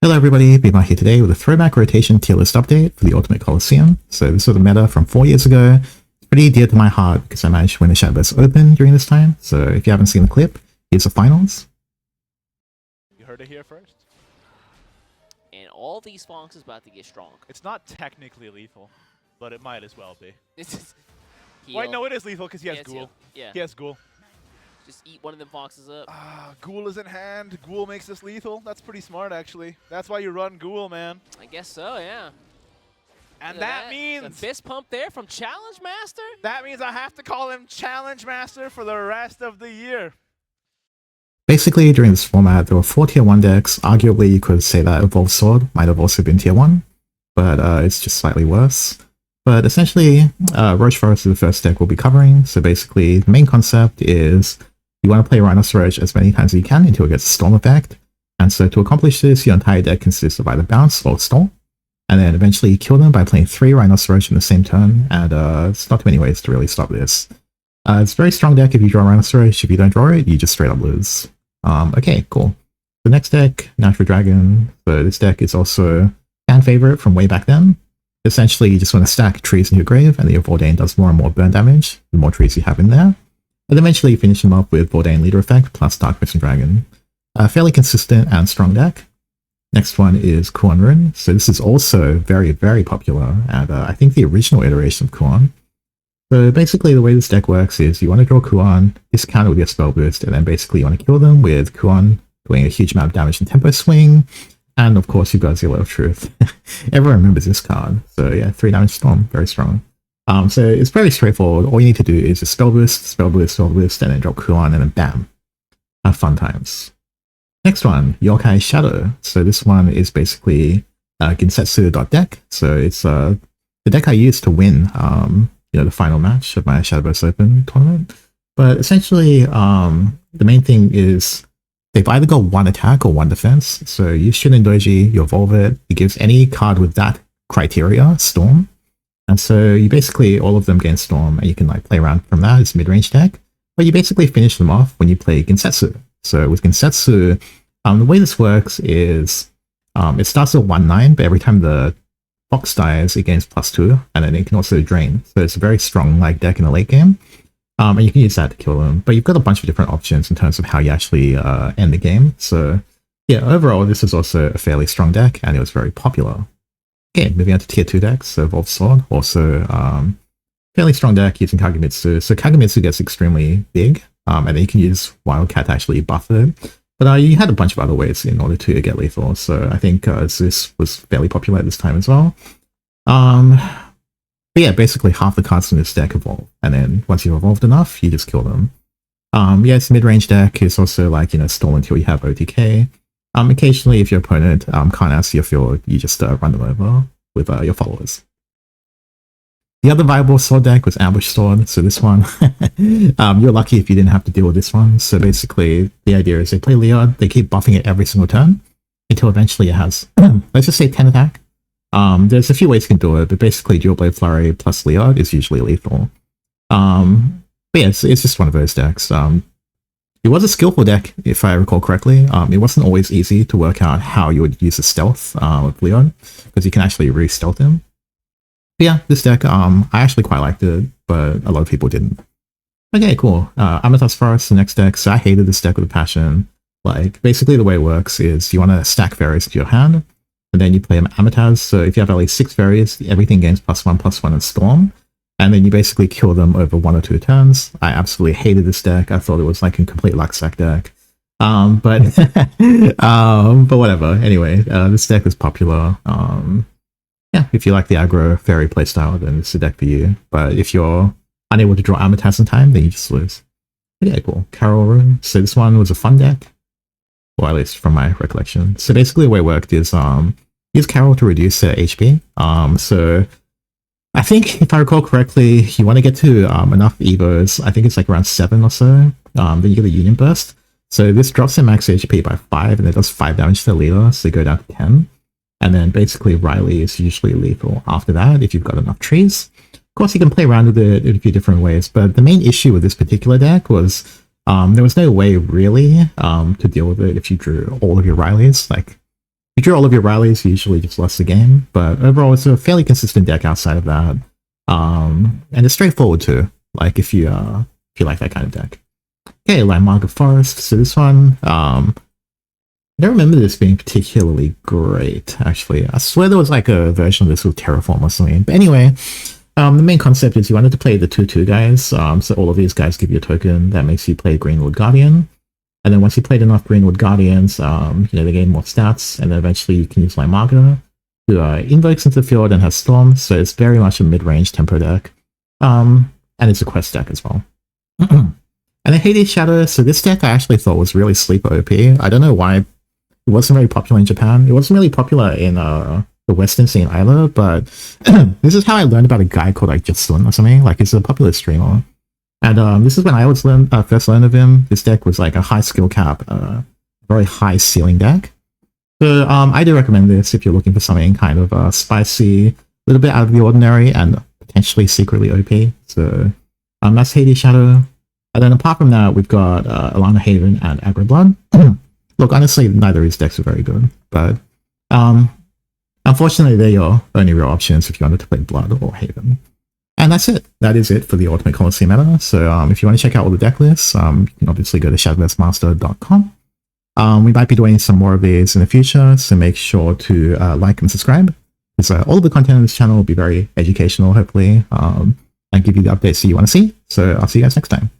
Hello everybody, Bima here today with a throwback rotation tier list update for the Ultimate Coliseum. So this was a meta from 4 years ago. It's pretty dear to my heart because I managed to win the Shadowverse Open during this time. So if you haven't seen the clip, here's the finals. You heard it here first. And all these fonts is about to get strong. It's not technically lethal, but it might as well be. This is Wait, no, it is lethal because he has Yeah, it's Ghoul. heal. Yeah. He has Ghoul. Just eat one of them foxes up. Ghoul is in hand. Ghoul makes this lethal. That's pretty smart, actually. That's why you run Ghoul, man. I guess so, yeah. And Look at that means... the fist pump there from Challenge Master? That means I have to call him Challenge Master for the rest of the year. Basically, during this format, there were 4 tier 1 decks. Arguably, you could say that Evolved Sword might have also been tier 1, but it's just slightly worse. But essentially, Roach Forest is the first deck we'll be covering. So basically, the main concept is you want to play Rhinos Roach as many times as you can until it gets a Storm effect. And so to accomplish this, your entire deck consists of either Bounce or Storm. And then eventually you kill them by playing 3 Rhinos Roach in the same turn. And there's not too many ways to really stop this. It's a very strong deck if you draw Rhinos Roach. If you don't draw it, you just straight up lose. Okay, cool. The next deck, Natural Dragon. So this deck is also fan favorite from way back then. Essentially, you just want to stack trees in your grave, and the Vordain does more and more burn damage, the more trees you have in there. And eventually you finish them up with Vordain Leader Effect plus Dark Mist and Dragon. A fairly consistent and strong deck. Next one is Kuon Rune. So this is also very, very popular, and I think the original iteration of Kuon. So basically the way this deck works is you want to draw Kuon, discount it with your spell boost, and then basically you want to kill them with Kuon doing a huge amount of damage and tempo swing. And of course you've got Zero of Truth. Everyone remembers this card. So yeah, 3 damage Storm, very strong. So it's very straightforward. All you need to do is just spell boost, spell boost, spell boost, and then drop Kuon, and then bam. Have fun times. Next one, Yokai Shadow. So this one is basically Ginsetsu.deck. So it's the deck I used to win the final match of my Shadowverse Open tournament. But essentially, the main thing is they've either got 1 attack or 1 defense. So you Shinin Doji, you evolve it. It gives any card with that criteria Storm. And so you basically, all of them gain Storm, and you can like play around from that. It's a mid-range deck. But you basically finish them off when you play Ginsetsu. So with Ginsetsu, the way this works is it starts at 1-9, but every time the Fox dies, it gains +2, and then it can also drain. So it's a very strong like deck in the late game. And you can use that to kill them. But you've got a bunch of different options in terms of how you actually end the game. So yeah, overall, this is also a fairly strong deck, and it was very popular. Okay, moving on to tier 2 decks. So Evolved Sword, also fairly strong deck using Kagemitsu. So Kagemitsu gets extremely big, and then you can use Wildcat to actually buff it. But you had a bunch of other ways in order to get lethal. So I think Zeus was fairly popular at this time as well. But yeah, basically half the cards in this deck evolve, and then once you've evolved enough, you just kill them. Yeah, it's a mid-range deck. It's also like, stall until you have OTK. Occasionally, if your opponent can't answer your field, you just run them over with your followers. The other viable sword deck was Ambush Sword. So this one, you're lucky if you didn't have to deal with this one. So basically, the idea is they play Leod, they keep buffing it every single turn until eventually it has, let's just say 10 attack. There's a few ways you can do it, but basically Dual Blade Flurry plus Leod is usually lethal. But yeah, it's just one of those decks. It was a skillful deck, if I recall correctly. It wasn't always easy to work out how you would use the stealth with Leod, because you can actually re-stealth him. But yeah, this deck, I actually quite liked it, but a lot of people didn't. Okay, cool. Amethyst Forest, the next deck. So I hated this deck with a passion. Like, basically the way it works is you want to stack fairies to your hand, and then you play Amethyst. So if you have at least 6 fairies, everything gains +1/+1 in Storm. And then you basically kill them over 1 or 2 turns. I absolutely hated this deck. I thought it was like a complete luck sack deck. But whatever. Anyway, this deck was popular. Yeah, if you like the aggro fairy playstyle, then it's a deck for you. But if you're unable to draw Amethyst in time, then you just lose. Okay, cool. Carol Rune. So this one was a fun deck. Or at least from my recollection. So basically the way it worked is use Carol to reduce their HP. So I think, if I recall correctly, you want to get to enough Evos, I think it's like around 7 or so, then you get a Union Burst. So this drops their max HP by 5, and it does 5 damage to the leader, so they go down to 10. And then basically Riley is usually lethal after that, if you've got enough trees. Of course, you can play around with it in a few different ways, but the main issue with this particular deck was there was no way really to deal with it if you drew all of your Rileys. Like, you draw all of your rallies, you usually just lost the game. But overall, it's a fairly consistent deck outside of that. And it's straightforward too. Like if you like that kind of deck. Okay, Landmark of Forest. So this one, I don't remember this being particularly great, actually. I swear there was like a version of this with Terraform or something. But anyway, the main concept is you wanted to play the 2/2 guys. So all of these guys give you a token that makes you play Greenwood Guardian. And then once you played enough Greenwood Guardians, they gain more stats. And then eventually you can use Limaga, who invokes into the field and has Storm. So it's very much a mid-range tempo deck. And it's a quest deck as well. And then Hades Shadow. So this deck I actually thought was really sleeper OP. I don't know why it wasn't very popular in Japan. It wasn't really popular in the Western scene either, but this is how I learned about a guy called like Justin or something. Like he's a popular streamer. And this is when I was first learned of him. This deck was like a high skill cap, very high ceiling deck. So I do recommend this if you're looking for something kind of spicy, a little bit out of the ordinary, and potentially secretly OP. So that's Hades Shadow. And then apart from that, we've got Alana Haven and Aggro Blood. Look, honestly, neither of these decks are very good, but unfortunately, they're your only real options if you wanted to play Blood or Haven. And that's it. That is it for the Ultimate Coliseum meta. So if you want to check out all the deck lists, you can obviously go to shadowversemaster.com. We might be doing some more of these in the future, so make sure to like and subscribe, because all of the content on this channel will be very educational, hopefully, and give you the updates that you want to see. So I'll see you guys next time.